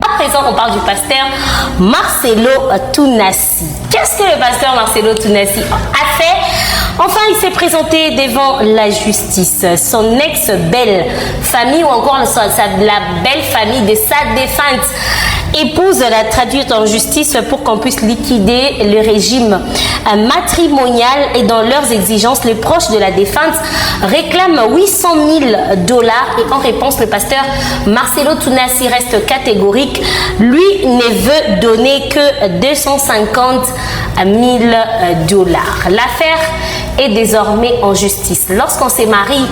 À présent, on parle du pasteur Marcelo Tounassi. Qu'est-ce que le pasteur Marcelo Tounassi a fait? Enfin, il s'est présenté devant la justice. Son ex-belle famille ou encore la belle famille de sa défunte épouse l'a traduite en justice pour qu'on puisse liquider le régime matrimonial, et dans leurs exigences, les proches de la défunte réclament 800 000 $, et en réponse, le pasteur Marcelo Tounassi reste catégorique. Lui ne veut donner que 250 000 $. L'affaire est désormais en justice. Lorsqu'on se marie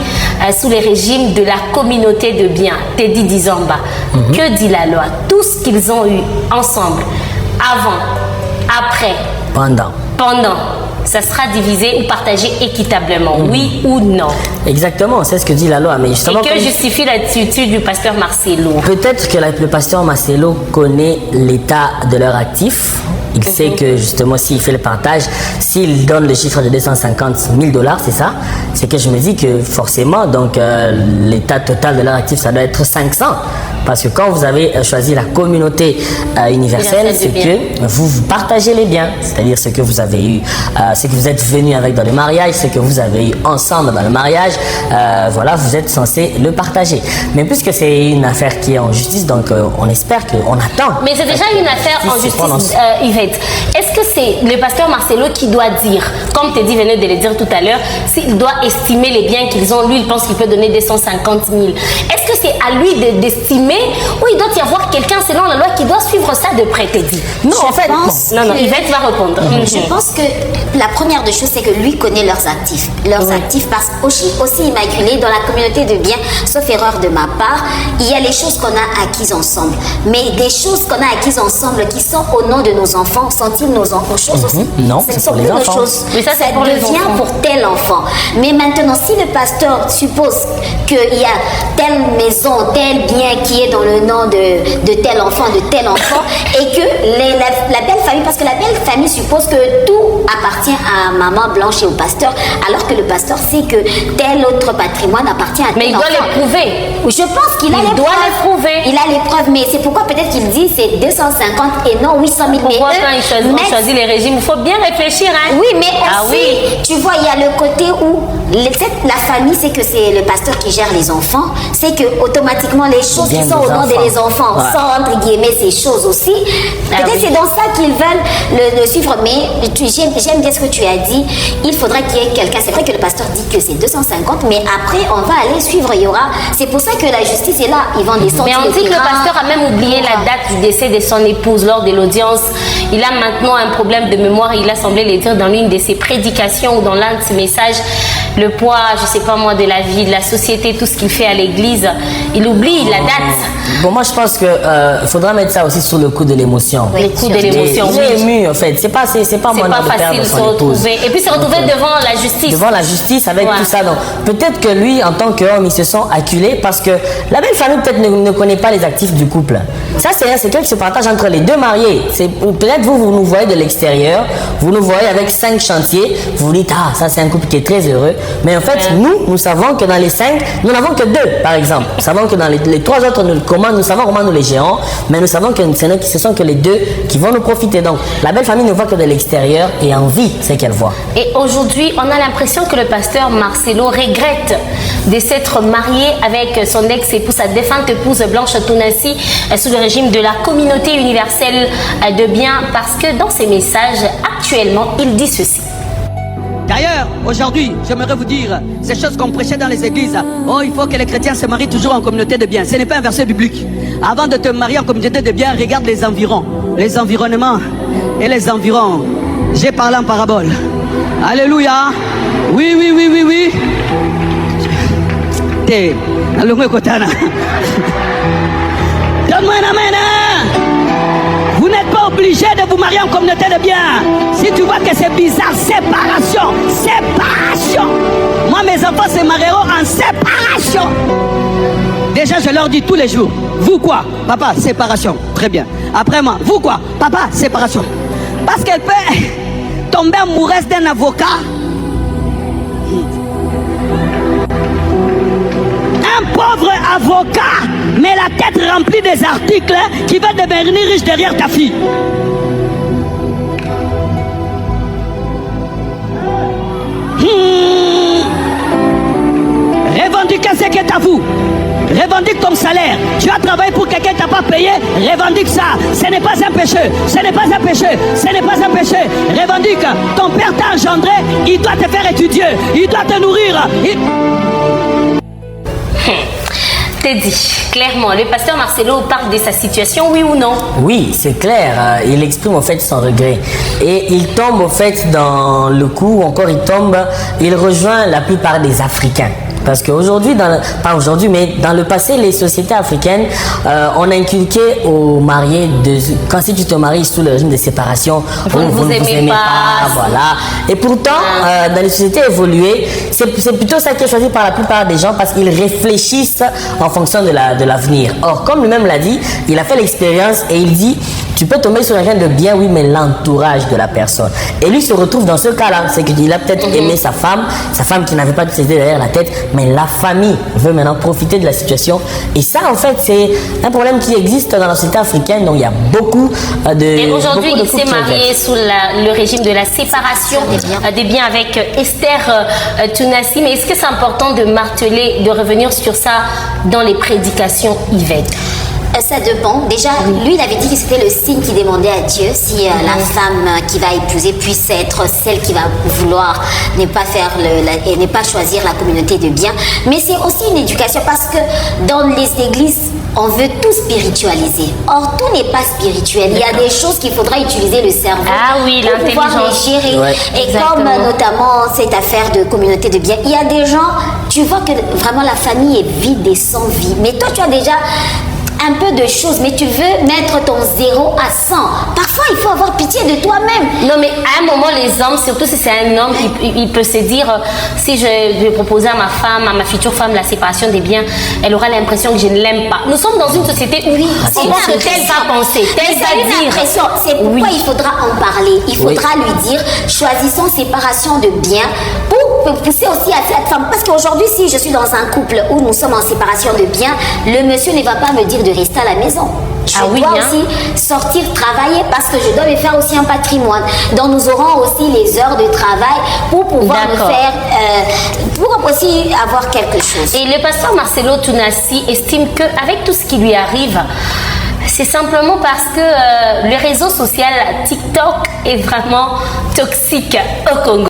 sous les régimes de la communauté de biens, Teddy Dizamba, que dit la loi? Tout ce qu'ils ont eu ensemble, avant, après, pendant, ça sera divisé ou partagé équitablement, oui ou non? Exactement, c'est ce que dit la loi. Mais justement, et que justifie l'attitude du pasteur Marcelo? Peut-être que le pasteur Marcelo connaît l'état de leur actif. Il sait que justement, s'il fait le partage, s'il donne le chiffre de 250 000 $, c'est ça, c'est que je me dis que forcément, donc l'état total de leur actif, ça doit être 500. Parce que quand vous avez choisi la communauté universelle, c'est que vous partagez les biens, c'est-à-dire ce que vous avez eu, ce que vous êtes venu avec dans le mariage, ce que vous avez eu ensemble dans le mariage, voilà, vous êtes censé le partager. Mais puisque c'est une affaire qui est en justice, donc on espère qu'on attend. Mais c'est déjà une affaire en justice, Yvette. Est-ce que c'est le pasteur Marcelo qui doit dire, comme Teddy venait de le dire tout à l'heure, s'il doit estimer les biens qu'ils ont? Lui, il pense qu'il peut donner 250 000. Est-ce que c'est à lui d'estimer, ou il doit y avoir quelqu'un selon la loi qui doit suivre ça de près, Teddy? Non, en fait, non, Yvette va répondre. Je pense que la première des choses, c'est que lui connaît leurs actifs. Leurs actifs, parce aussi immaculé dans la communauté de biens, sauf erreur de ma part, il y a les choses qu'on a acquises ensemble. Mais des choses qu'on a acquises ensemble qui sont au nom de nos enfants, sont-ils nos choses aussi? Non, c'est pour les enfants. Mais ça devient pour tel enfant. Mais maintenant, si le pasteur suppose qu'il y a telle maison, tel bien qui est dans le nom de tel enfant, et que la belle famille, parce que la belle famille suppose que tout appartient à maman Blanche et au pasteur, alors que le pasteur sait que tel autre patrimoine appartient à tel enfant. Mais il doit les prouver. Je pense qu'il a les preuves. Il a les preuves, mais c'est pourquoi peut-être qu'il dit c'est 250 et non 800 000. Pourquoi quand il choisit les régimes, il faut bien réfléchir, hein? Oui, mais aussi, tu vois, il y a le côté où la famille, c'est que c'est le pasteur qui gère les enfants, c'est que automatiquement les choses qui sont au nom des enfants sont entre guillemets ces choses aussi. Peut-être c'est dans ça qu'ils veulent le suivre, mais j'aime bien ce que tu as dit. Il faudrait qu'il y ait quelqu'un. C'est vrai que le pasteur dit que c'est 250, mais après on va aller suivre. Il y aura. C'est pour ça que la justice est là. Ils vont descendre. Mais on dit que le pasteur a même oublié la date du décès de son épouse lors de l'audience. Il a maintenant un problème de mémoire. Il a semblé le dire dans l'une de ses prédications ou dans l'un de ses messages. Le poids, je sais pas moi, de la vie, de la société, tout ce qu'il fait à l'église, il oublie la date. Bon, moi je pense que faudra mettre ça aussi sur le coup de l'émotion. Le coup de l'émotion. Il est ému en fait. C'est pas moi de perdre son épouse. Et puis se retrouver devant la justice. Devant la justice avec tout ça. Donc peut-être que lui, en tant qu'homme, il se sent acculé parce que la belle famille peut-être ne connaît pas les actifs du couple. Ça c'est quelque qui se partage entre les deux mariés. Peut-être vous nous voyez de l'extérieur, vous nous voyez avec 5 chantiers, vous vous dites ah ça c'est un couple qui est très heureux. Mais en fait nous savons que dans les 5, nous n'avons que 2 par exemple. Nous savons que dans les 3 autres, nous savons comment nous les gérons, mais nous savons que ce sont que les 2 qui vont nous profiter. Donc la belle famille ne voit que de l'extérieur et en vit ce qu'elle voit. Et aujourd'hui, on a l'impression que le pasteur Marcelo regrette de s'être marié avec son ex-épouse, sa défunte épouse Blanche Tounassi, sous le régime de la communauté universelle de biens, parce que dans ses messages, actuellement, il dit ceci. D'ailleurs, aujourd'hui, j'aimerais vous dire ces choses qu'on prêchait dans les églises. Oh, il faut que les chrétiens se marient toujours en communauté de biens. Ce n'est pas un verset biblique. Avant de te marier en communauté de biens, regarde les environs, les environnements et les environs. J'ai parlé en parabole. Alléluia. Oui, oui, oui, oui, oui. T'es donne-moi un amen. Vous n'êtes pas obligé de vous marier en communauté de biens. Si tu vois que c'est bizarre, séparation. Moi, mes enfants se marieront en séparation. Déjà, je leur dis tous les jours. Vous quoi? Papa, séparation. Très bien. Après moi, vous quoi? Papa, séparation. Parce qu'elle peut tomber amoureuse d'un avocat. un pauvre avocat, mais la tête remplie des articles qui va devenir riche derrière ta fille. Revendique ce qui est à vous. Revendique ton salaire. Tu as travaillé pour quelqu'un qui t'a pas payé. Revendique ça. Ce n'est pas un péché. Ce n'est pas un péché. Ce n'est pas un péché. Revendique. Ton père t'a engendré. Il doit te faire étudier. Il doit te nourrir. T'es dit, clairement, le pasteur Marcelo parle de sa situation, oui ou non? Oui, c'est clair. Il exprime en fait son regret. Et il tombe en fait dans le coup, encore il rejoint la plupart des Africains. Parce qu'aujourd'hui, pas aujourd'hui, mais dans le passé, les sociétés africaines, on a inculqué aux mariés, quand si tu te maries sous le régime de séparation, vous ne vous aimez pas, voilà. Et pourtant, dans les sociétés évoluées, c'est plutôt ça qui est choisi par la plupart des gens parce qu'ils réfléchissent en fonction de l'avenir. Or, comme lui-même l'a dit, il a fait l'expérience et il dit, tu peux tomber sur quelqu'un de bien, oui, mais l'entourage de la personne. Et lui se retrouve dans ce cas-là, c'est qu'il a peut-être aimé sa femme qui n'avait pas de ses idées derrière la tête, mais la famille veut maintenant profiter de la situation. Et ça, en fait, c'est un problème qui existe dans la société africaine. Donc, il y a beaucoup de... Et aujourd'hui, il s'est marié sous le régime de la séparation des biens avec Esther Tounassi. Mais est-ce que c'est important de marteler, de revenir sur ça dans les prédications, Yvette? Ça dépend. Déjà, lui, il avait dit que c'était le signe qu'il demandait à Dieu si la femme qui va épouser puisse être celle qui va vouloir ne pas choisir la communauté de biens. Mais c'est aussi une éducation parce que dans les églises, on veut tout spiritualiser. Or, tout n'est pas spirituel. Il y a des choses qu'il faudra utiliser le cerveau pour pouvoir les gérer. Ouais. Et comme notamment cette affaire de communauté de biens, il y a des gens, tu vois que vraiment la famille est vide et sans vie. Mais toi, tu as déjà un peu de choses, mais tu veux mettre ton 0 à 100. Parfois, il faut avoir pitié de toi-même. Non, mais à un moment, les hommes, surtout si c'est un homme, il peut se dire, si je vais proposer à ma femme, à ma future femme, la séparation des biens, elle aura l'impression que je ne l'aime pas. Nous sommes dans une société où c'est on pense que tel va penser, tel va dire. C'est pourquoi il faudra en parler. Il faudra lui dire, choisissons séparation de biens pour pousser aussi à cette femme. Parce qu'aujourd'hui, si je suis dans un couple où nous sommes en séparation de biens, le monsieur ne va pas me dire de rester à la maison. Je dois aussi sortir travailler parce que je dois me faire aussi un patrimoine. Donc nous aurons aussi les heures de travail pour pouvoir me faire, pour aussi avoir quelque chose. Et le pasteur Marcelo Tounassi estime qu'avec tout ce qui lui arrive, c'est simplement parce que le réseau social TikTok est vraiment toxique au Congo.